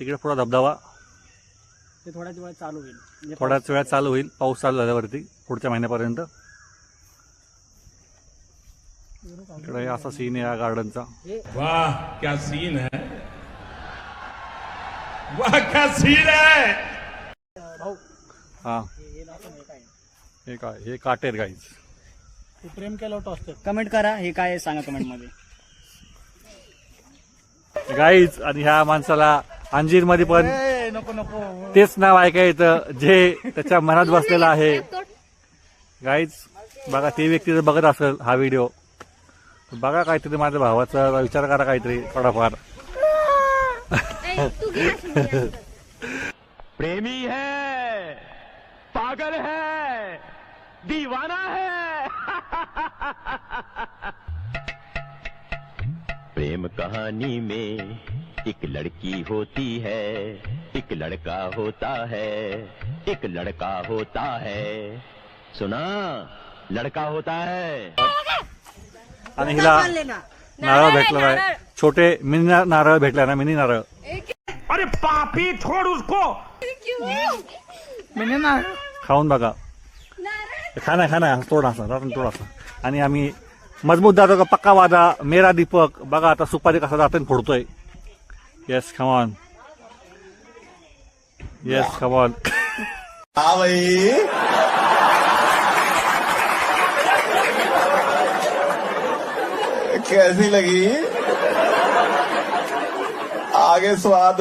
तिकडे पुढा धबधबा ते थोड्याच वेळात चालू होईल, म्हणजे थोड्याच वेळात चालू होईल, पाऊस चालू झाल्यावरती पुढच्या महिन्यापर्यंत. इकडे असा सीन आहे या गार्डनचा. वाह क्या सीन है, वाह क्या सीन है. भाऊ हा हे दाखव, हे काय आहे? हे काय, हे काटेर गाईज. तू प्रेम केलं होतं असतं. कमेंट करा हे काय आहे, सांगा कमेंट मध्ये. गाईज आणि ह्या माणसाला अंजीर मध्ये पण नको नको तेच नाव ऐकाय येतं जे त्याच्या मनात बसलेलं आहे. गाईज बघा, ते व्यक्ती जर बघत असेल हा व्हिडिओ, बघा काहीतरी माझ्या भावाचा विचार करा काहीतरी थोडाफार. प्रेमी है, पागल है, दीवाना है. प्रेम कहानी में एक लड़की होती है, एक लड़का होता है, एक लड़का होता है. सुना, लड़का होता है. आणि हिला नारळ भेटला आहे, छोटे मिनी नारळ भेटला ना, मिनी नारळ. अरे पापी छोड़ उसको. म्हणजे ना खाऊन बघा, खाना खाना थोडासा. आणि आम्ही मजबूत दादा का पक्का वादा मेरा दीपक. बघा आता सुपारी कसा दाताने फोडतोय. Yes come on, yes come on. हाँ भाई, कैसी लगी आगे स्वाद.